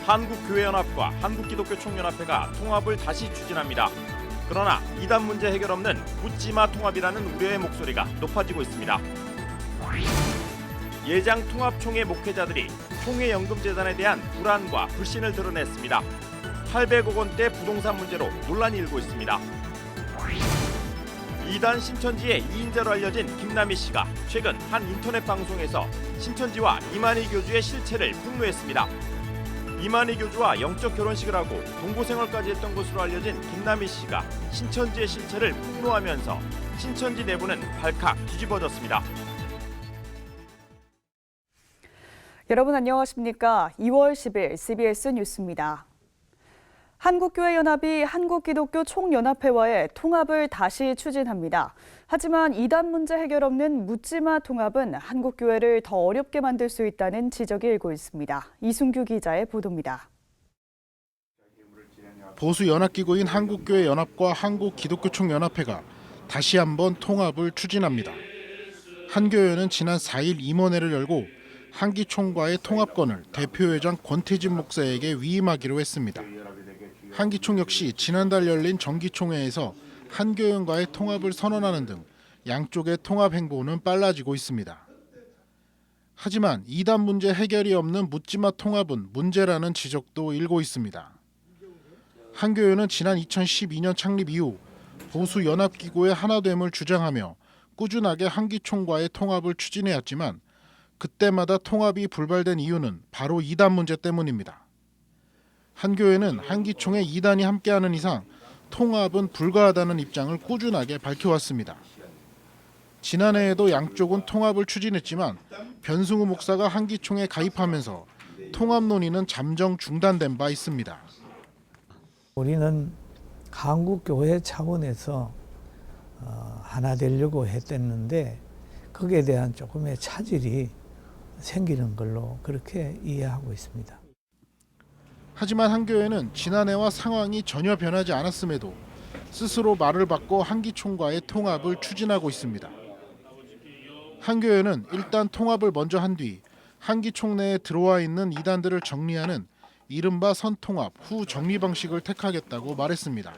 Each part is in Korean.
한국교회연합과 한국기독교총연합회가 통합을 다시 추진합니다. 그러나 이단 문제 해결 없는 묻지마 통합이라는 우려의 목소리가 높아지고 있습니다. 예장 통합총회 목회자들이 총회연금재단에 대한 불안과 불신을 드러냈습니다. 800억 원대 부동산 문제로 논란이 일고 있습니다. 이단 신천지의 2인자로 알려진 김남희 씨가 최근 한 인터넷 방송에서 신천지와 이만희 교주의 실체를 폭로했습니다. 이만희 교주와 영적 결혼식을 하고 동거생활까지 했던 것으로 알려진 김남희 씨가 신천지의 실체를 폭로하면서 신천지 내부는 발칵 뒤집어졌습니다. 여러분 안녕하십니까? 2월 10일 CBS 뉴스입니다. 한국교회연합이 한국기독교총연합회와의 통합을 다시 추진합니다. 하지만 이단 문제 해결 없는 묻지마 통합은 한국교회를 더 어렵게 만들 수 있다는 지적이 일고 있습니다. 이순규 기자의 보도입니다. 보수 연합기구인 한국교회연합과 한국기독교총연합회가 다시 한번 통합을 추진합니다. 한 교회는 지난 4일 임원회를 열고 한기총과의 통합권을 대표회장 권태진 목사에게 위임하기로 했습니다. 한기총 역시 지난달 열린 정기총회에서 한교연과의 통합을 선언하는 등 양쪽의 통합 행보는 빨라지고 있습니다. 하지만 이단 문제 해결이 없는 묻지마 통합은 문제라는 지적도 일고 있습니다. 한교연은 지난 2012년 창립 이후 보수 연합기구의 하나됨을 주장하며 꾸준하게 한기총과의 통합을 추진해왔지만 그때마다 통합이 불발된 이유는 바로 이단 문제 때문입니다. 한교회는 한기총에 이단이 함께하는 이상 통합은 불가하다는 입장을 꾸준하게 밝혀왔습니다. 지난해에도 양쪽은 통합을 추진했지만 변승우 목사가 한기총에 가입하면서 통합 논의는 잠정 중단된 바 있습니다. 우리는 한국교회 차원에서 하나 되려고 했었는데 거기에 대한 조금의 차질이 생기는 걸로 그렇게 이해하고 있습니다. 하지만 한교회는 지난해와 상황이 전혀 변하지 않았음에도 스스로 말을 바꿔 한기총과의 통합을 추진하고 있습니다. 한교회는 일단 통합을 먼저 한 뒤 한기총 내에 들어와 있는 이단들을 정리하는 이른바 선통합 후 정리 방식을 택하겠다고 말했습니다.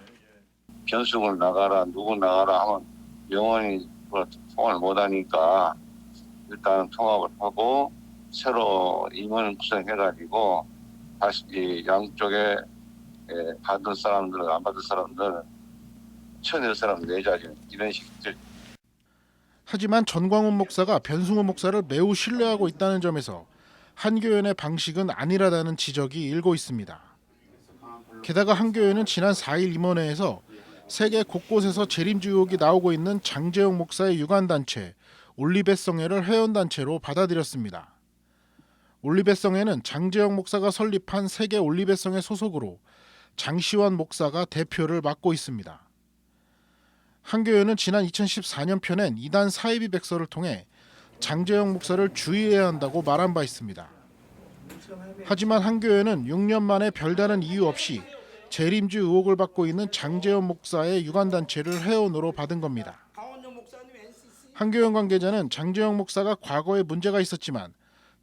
변숙을 나가라 누구 나가라 하면 영원히 통합을 못하니까 일단 통합을 하고 새로 임원을 구성해가지고 다시 양쪽에 받은 사람들 안 받은 사람들 쳐낼 사람 내자지 이런 식들. 하지만 전광훈 목사가 변승호 목사를 매우 신뢰하고 있다는 점에서 한교연의 방식은 아니라다는 지적이 일고 있습니다. 게다가 한교연은 지난 4일 임원회에서 세계 곳곳에서 재림주 의혹이 나오고 있는 장재영 목사의 유관단체 올리벳성회를 회원단체로 받아들였습니다. 올리벳성회는 장재영 목사가 설립한 세계 올리벳성회 소속으로 장시환 목사가 대표를 맡고 있습니다. 한교회는 지난 2014년 펴낸 이단 사이비 백서를 통해 장재영 목사를 주의해야 한다고 말한 바 있습니다. 하지만 한교회는 6년 만에 별다른 이유 없이 재림주 의혹을 받고 있는 장재영 목사의 유관단체를 회원으로 받은 겁니다. 한교연 관계자는 장재영 목사가 과거에 문제가 있었지만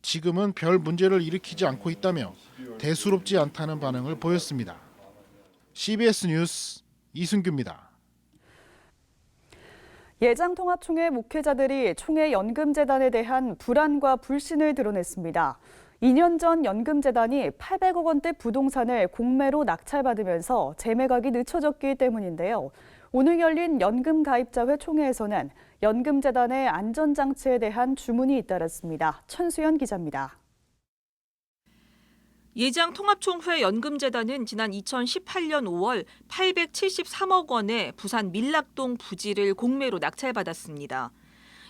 지금은 별 문제를 일으키지 않고 있다며 대수롭지 않다는 반응을 보였습니다. CBS 뉴스 이순규입니다. 예장통합총회 목회자들이 총회연금재단에 대한 불안과 불신을 드러냈습니다. 2년 전 연금재단이 800억 원대 부동산을 공매로 낙찰받으면서 재매각이 늦춰졌기 때문인데요. 오늘 열린 연금가입자회 총회에서는 연금재단의 안전장치에 대한 주문이 잇따랐습니다. 천수연 기자입니다. 예장통합총회 연금재단은 지난 2018년 5월 873억 원의 부산 밀락동 부지를 공매로 낙찰받았습니다.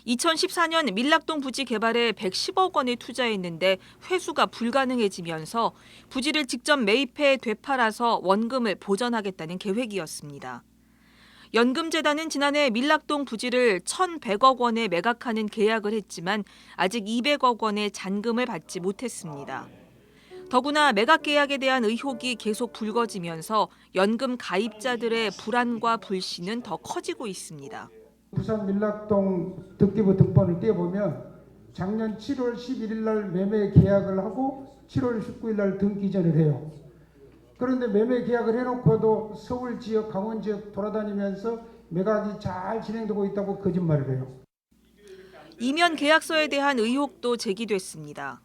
2014년 밀락동 부지 개발에 110억 원을 투자했는데 회수가 불가능해지면서 부지를 직접 매입해 되팔아서 원금을 보전하겠다는 계획이었습니다. 연금재단은 지난해 밀락동 부지를 1,100억 원에 매각하는 계약을 했지만 아직 200억 원의 잔금을 받지 못했습니다. 더구나 매각 계약에 대한 의혹이 계속 불거지면서 연금 가입자들의 불안과 불신은 더 커지고 있습니다. 부산 밀락동 득대부 등본을 떼어보면 작년 7월 11일 날 매매 계약을 하고 7월 19일 날 등기전을 해요. 그런데 매매 계약을 해놓고도 서울 지역, 강원 지역 돌아다니면서 매각이 잘 진행되고 있다고 거짓말을 해요. 이면 계약서에 대한 의혹도 제기됐습니다.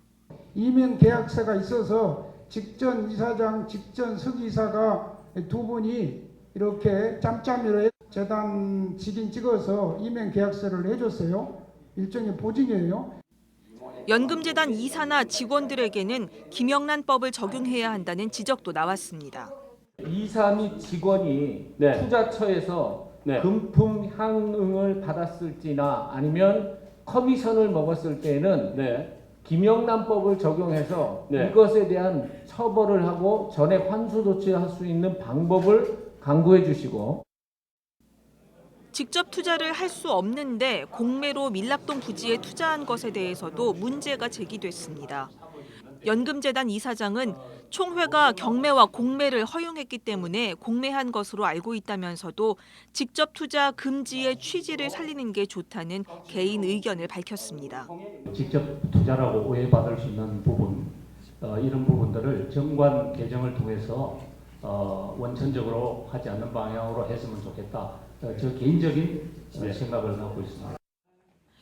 이면 계약서가 있어서 직전 이사장, 직전 서기이사가 두 분이 이렇게 짬짬이로 재단 직인 찍어서 이면 계약서를 해줬어요. 일종의 보증이에요. 연금재단 이사나 직원들에게는 김영란법을 적용해야 한다는 지적도 나왔습니다. 이사 및 직원이 투자처에서 금품 향응을 받았을지나 아니면 커미션을 먹었을 때는 김영란법을 적용해서 이것에 대한 처벌을 하고 전액 환수 조치할 수 있는 방법을 강구해 주시고, 직접 투자를 할 수 없는데 공매로 밀락동 부지에 투자한 것에 대해서도 문제가 제기됐습니다. 연금재단 이사장은 총회가 경매와 공매를 허용했기 때문에 공매한 것으로 알고 있다면서도 직접 투자 금지의 취지를 살리는 게 좋다는 개인 의견을 밝혔습니다. 직접 투자라고 오해받을 수 있는 부분, 이런 부분들을 정관 개정을 통해서 원천적으로 하지 않는 방향으로 했으면 좋겠다. 저 개인적인 생각을 갖고 있습니다.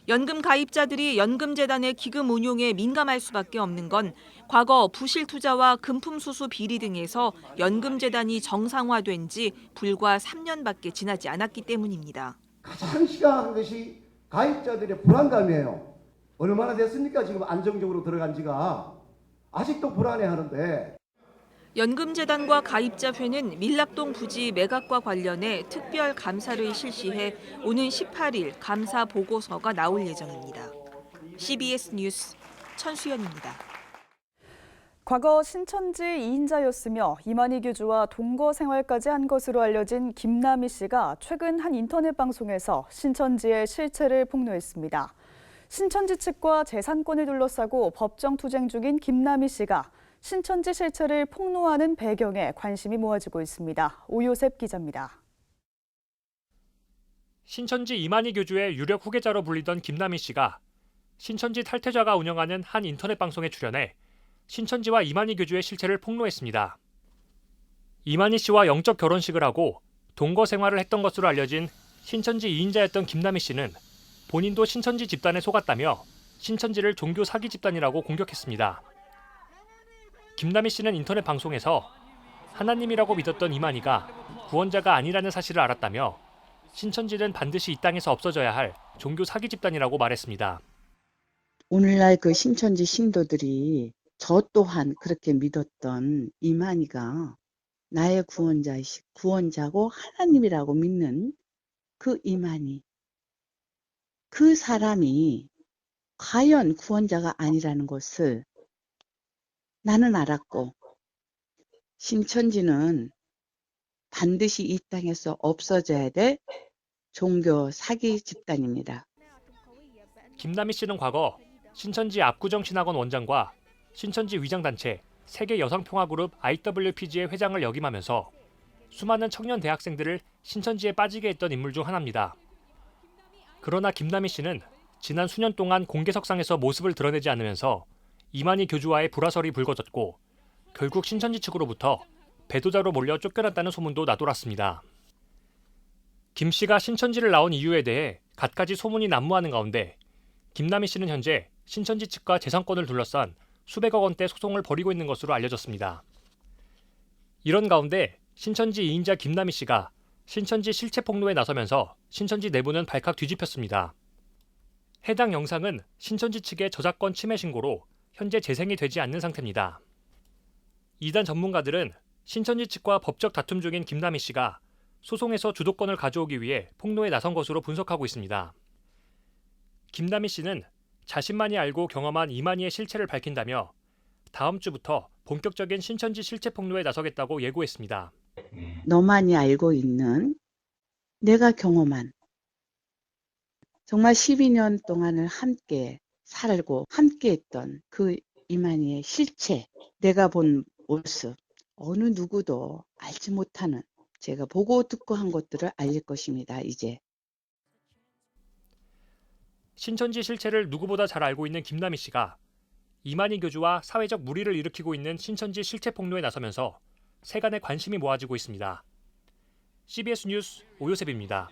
연금 가입자들이 연금재단의 기금 운용에 민감할 수밖에 없는 건 과거 부실 투자와 금품 수수 비리 등에서 연금재단이 정상화된 지 불과 3년밖에 지나지 않았기 때문입니다. 가장 심각한 것이 가입자들의 불안감이에요. 얼마나 됐습니까? 지금 안정적으로 들어간 지가. 아직도 불안해하는데. 연금재단과 가입자회는 밀락동 부지 매각과 관련해 특별 감사를 실시해 오는 18일 감사 보고서가 나올 예정입니다. CBS 뉴스 천수연입니다. 과거 신천지 2인자였으며 이만희 교주와 동거 생활까지 한 것으로 알려진 김남희 씨가 최근 한 인터넷 방송에서 신천지의 실체를 폭로했습니다. 신천지 측과 재산권을 둘러싸고 법정 투쟁 중인 김남희 씨가 신천지 실체를 폭로하는 배경에 관심이 모아지고 있습니다. 오요셉 기자입니다. 신천지 이만희 교주의 유력 후계자로 불리던 김남희 씨가 신천지 탈퇴자가 운영하는 한 인터넷 방송에 출연해 신천지와 이만희 교주의 실체를 폭로했습니다. 이만희 씨와 영적 결혼식을 하고 동거 생활을 했던 것으로 알려진 신천지 2인자였던 김남희 씨는 본인도 신천지 집단에 속았다며 신천지를 종교 사기 집단이라고 공격했습니다. 김남희 씨는 인터넷 방송에서 하나님이라고 믿었던 이만희가 구원자가 아니라는 사실을 알았다며 신천지는 반드시 이 땅에서 없어져야 할 종교 사기 집단이라고 말했습니다. 오늘날 그 신천지 신도들이 저 또한 그렇게 믿었던 이만희가 나의 구원자고 하나님이라고 믿는 그 이만희, 그 사람이 과연 구원자가 아니라는 것을 나는 알았고, 신천지는 반드시 이 땅에서 없어져야 될 종교 사기 집단입니다. 김남희 씨는 과거 신천지 압구정신학원 원장과 신천지 위장단체 세계여성평화그룹 IWPG의 회장을 역임하면서 수많은 청년 대학생들을 신천지에 빠지게 했던 인물 중 하나입니다. 그러나 김남희 씨는 지난 수년 동안 공개석상에서 모습을 드러내지 않으면서 이만희 교주와의 불화설이 불거졌고 결국 신천지 측으로부터 배도자로 몰려 쫓겨났다는 소문도 나돌았습니다. 김 씨가 신천지를 나온 이유에 대해 갖가지 소문이 난무하는 가운데 김남희 씨는 현재 신천지 측과 재산권을 둘러싼 수백억 원대 소송을 벌이고 있는 것으로 알려졌습니다. 이런 가운데 신천지 2인자 김남희 씨가 신천지 실체 폭로에 나서면서 신천지 내부는 발칵 뒤집혔습니다. 해당 영상은 신천지 측의 저작권 침해 신고로 현재 재생이 되지 않는 상태입니다. 이단 전문가들은 신천지 측과 법적 다툼 중인 김남희 씨가 소송에서 주도권을 가져오기 위해 폭로에 나선 것으로 분석하고 있습니다. 김남희 씨는 자신만이 알고 경험한 이만희의 실체를 밝힌다며 다음 주부터 본격적인 신천지 실체 폭로에 나서겠다고 예고했습니다. 너만이 알고 있는 내가 경험한 정말 12년 동안을 함께 살고 함께했던 그 이만희의 실체, 내가 본 모습, 어느 누구도 알지 못하는 제가 보고 듣고 한 것들을 알릴 것입니다. 이제. 신천지 실체를 누구보다 잘 알고 있는 김남희 씨가 이만희 교주와 사회적 물의를 일으키고 있는 신천지 실체 폭로에 나서면서 세간의 관심이 모아지고 있습니다. CBS 뉴스 오요셉입니다.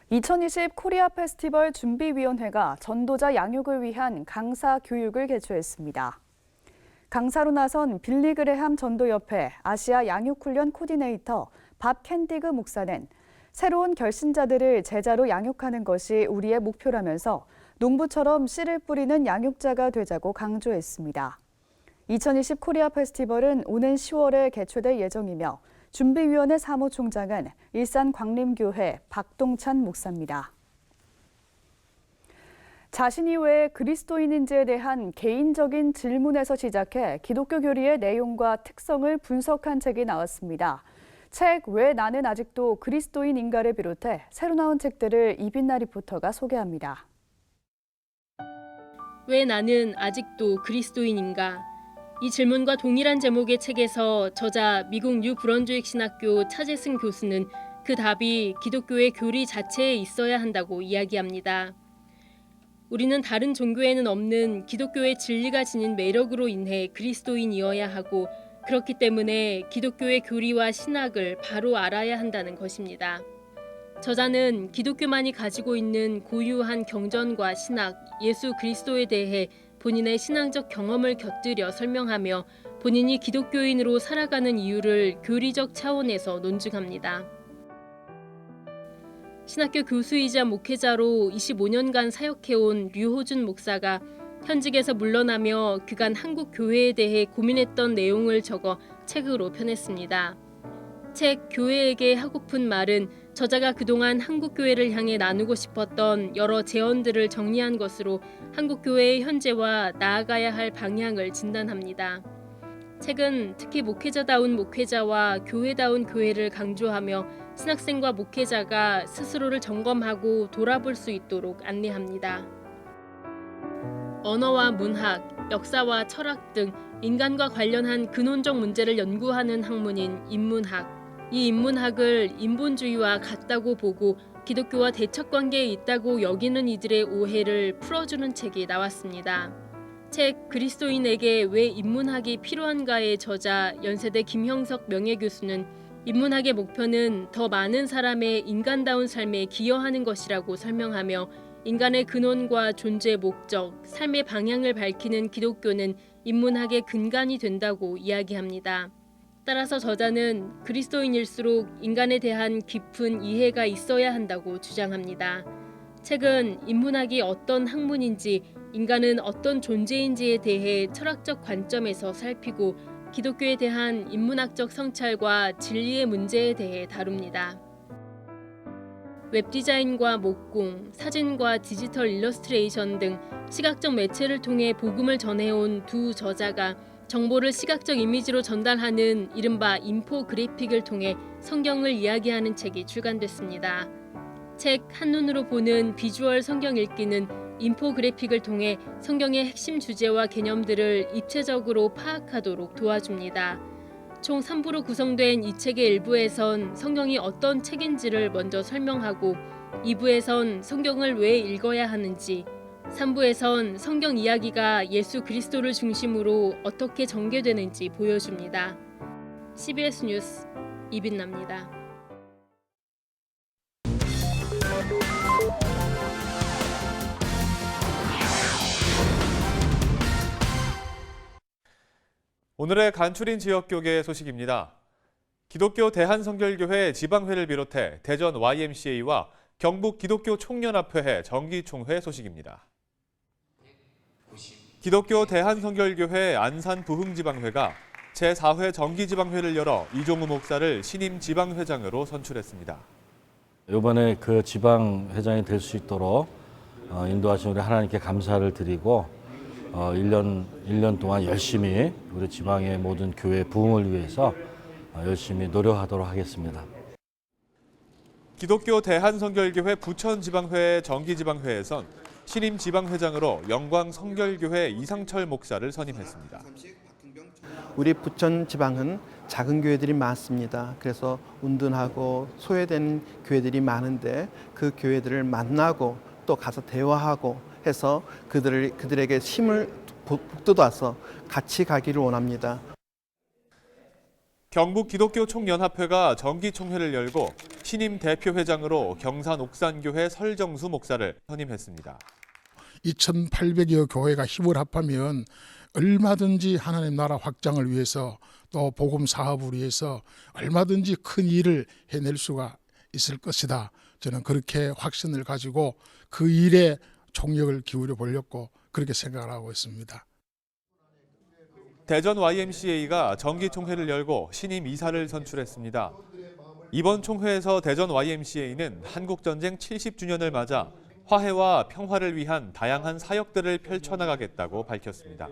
2020 코리아 페스티벌 준비위원회가 전도자 양육을 위한 강사 교육을 개최했습니다. 강사로 나선 빌리 그레함 전도협회 아시아 양육훈련 코디네이터 밥 캔디그 목사는 새로운 결신자들을 제자로 양육하는 것이 우리의 목표라면서 농부처럼 씨를 뿌리는 양육자가 되자고 강조했습니다. 2020 코리아 페스티벌은 오는 10월에 개최될 예정이며 준비위원회 사무총장은 일산 광림교회 박동찬 목사입니다. 자신이 왜 그리스도인인지에 대한 개인적인 질문에서 시작해 기독교 교리의 내용과 특성을 분석한 책이 나왔습니다. 책 왜 나는 아직도 그리스도인인가를 비롯해 새로 나온 책들을 이빈나 리포터가 소개합니다. 왜 나는 아직도 그리스도인인가? 이 질문과 동일한 제목의 책에서 저자 미국 뉴 브런즈윅 신학교 차재승 교수는 그 답이 기독교의 교리 자체에 있어야 한다고 이야기합니다. 우리는 다른 종교에는 없는 기독교의 진리가 지닌 매력으로 인해 그리스도인이어야 하고 그렇기 때문에 기독교의 교리와 신학을 바로 알아야 한다는 것입니다. 저자는 기독교만이 가지고 있는 고유한 경전과 신학, 예수 그리스도에 대해 본인의 신앙적 경험을 곁들여 설명하며 본인이 기독교인으로 살아가는 이유를 교리적 차원에서 논증합니다. 신학교 교수이자 목회자로 25년간 사역해온 류호준 목사가 현직에서 물러나며 그간 한국 교회에 대해 고민했던 내용을 적어 책으로 펴냈습니다. 책 교회에게 하고픈 말은 저자가 그동안 한국 교회를 향해 나누고 싶었던 여러 제언들을 정리한 것으로 한국 교회의 현재와 나아가야 할 방향을 진단합니다. 책은 특히 목회자다운 목회자와 교회다운 교회를 강조하며 신학생과 목회자가 스스로를 점검하고 돌아볼 수 있도록 안내합니다. 언어와 문학, 역사와 철학 등 인간과 관련한 근원적 문제를 연구하는 학문인 인문학. 이 인문학을 인본주의와 같다고 보고 기독교와 대척관계에 있다고 여기는 이들의 오해를 풀어주는 책이 나왔습니다. 책 그리스도인에게 왜 인문학이 필요한가의 저자 연세대 김형석 명예교수는 인문학의 목표는 더 많은 사람의 인간다운 삶에 기여하는 것이라고 설명하며 인간의 근원과 존재 목적, 삶의 방향을 밝히는 기독교는 인문학의 근간이 된다고 이야기합니다. 따라서 저자는 그리스도인일수록 인간에 대한 깊은 이해가 있어야 한다고 주장합니다. 책은 인문학이 어떤 학문인지, 인간은 어떤 존재인지에 대해 철학적 관점에서 살피고 기독교에 대한 인문학적 성찰과 진리의 문제에 대해 다룹니다. 웹디자인과 목공, 사진과 디지털 일러스트레이션 등 시각적 매체를 통해 복음을 전해온 두 저자가 정보를 시각적 이미지로 전달하는 이른바 인포그래픽을 통해 성경을 이야기하는 책이 출간됐습니다. 책 한눈으로 보는 비주얼 성경 읽기는 인포그래픽을 통해 성경의 핵심 주제와 개념들을 입체적으로 파악하도록 도와줍니다. 총 3부로 구성된 이 책의 1부에선 성경이 어떤 책인지를 먼저 설명하고 2부에선 성경을 왜 읽어야 하는지, 3부에선 성경 이야기가 예수 그리스도를 중심으로 어떻게 전개되는지 보여줍니다. CBS 뉴스 이빈나입니다. 오늘의 간추린 지역교계 소식입니다. 기독교 대한성결교회 지방회를 비롯해 대전 YMCA와 경북 기독교 총연합회 정기총회 소식입니다. 기독교 대한성결교회 안산 부흥지방회가 제4회 정기지방회를 열어 이종우 목사를 신임 지방회장으로 선출했습니다. 이번에 그 지방회장이 될 수 있도록 인도하신 우리 하나님께 감사를 드리고 1년 동안 열심히 우리 지방의 모든 교회 부흥을 위해서 열심히 노력하도록 하겠습니다. 기독교 대한성결교회 부천지방회 정기지방회에선 신임 지방회장으로 영광성결교회 이상철 목사를 선임했습니다. 우리 부천지방은 작은 교회들이 많습니다. 그래서 운둔하고 소외된 교회들이 많은데 그 교회들을 만나고 또 가서 대화하고 해서 그들에게 힘을 북돋아서 같이 가기를 원합니다. 경북 기독교 총연합회가 정기총회를 열고 신임 대표회장으로 경산 옥산교회 설정수 목사를 선임했습니다. 2,800여 교회가 힘을 합하면 얼마든지 하나님 나라 확장을 위해서 또 복음 사업을 위해서 얼마든지 큰 일을 해낼 수가 있을 것이다. 저는 그렇게 확신을 가지고 그 일에 총력을 기울여 보려고 그렇게 생각을 하고 있습니다. 대전 YMCA가 정기총회를 열고 신임 이사를 선출했습니다. 이번 총회에서 대전 YMCA는 한국전쟁 70주년을 맞아 화해와 평화를 위한 다양한 사역들을 펼쳐나가겠다고 밝혔습니다.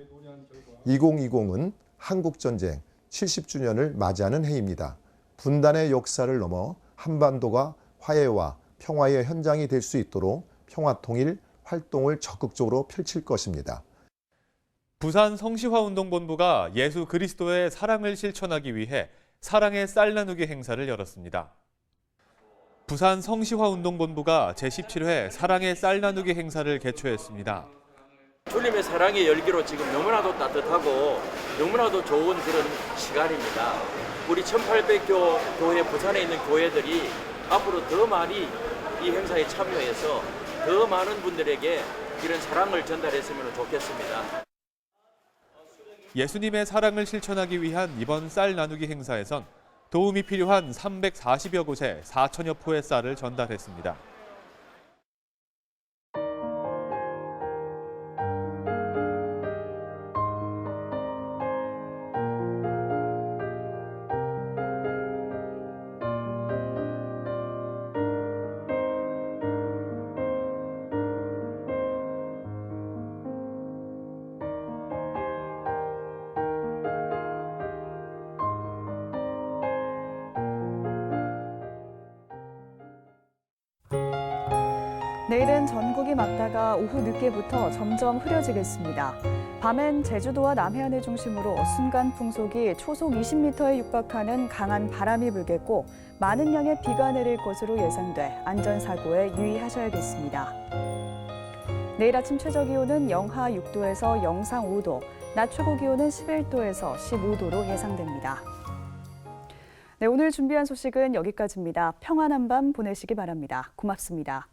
2020은 한국전쟁 70주년을 맞이하는 해입니다. 분단의 역사를 넘어 한반도가 화해와 평화의 현장이 될 수 있도록 평화통일 활동을 적극적으로 펼칠 것입니다. 부산 성시화운동본부가 예수 그리스도의 사랑을 실천하기 위해 사랑의 쌀 나누기 행사를 열었습니다. 부산 성시화운동본부가 제17회 사랑의 쌀 나누기 행사를 개최했습니다. 주님의 사랑의 열기로 지금 너무나도 따뜻하고 너무나도 좋은 그런 시간입니다. 우리 1800교회 부산에 있는 교회들이 앞으로 더 많이 이 행사에 참여해서 더 많은 분들에게 이런 사랑을 전달했으면 좋겠습니다. 예수님의 사랑을 실천하기 위한 이번 쌀 나누기 행사에선 도움이 필요한 340여 곳에 4천여 포의 쌀을 전달했습니다. 내일은 전국이 맑다가 오후 늦게부터 점점 흐려지겠습니다. 밤엔 제주도와 남해안을 중심으로 순간 풍속이 초속 20m에 육박하는 강한 바람이 불겠고 많은 양의 비가 내릴 것으로 예상돼 안전사고에 유의하셔야겠습니다. 내일 아침 최저기온은 영하 6도에서 영상 5도, 낮 최고기온은 11도에서 15도로 예상됩니다. 네, 오늘 준비한 소식은 여기까지입니다. 평안한 밤 보내시기 바랍니다. 고맙습니다.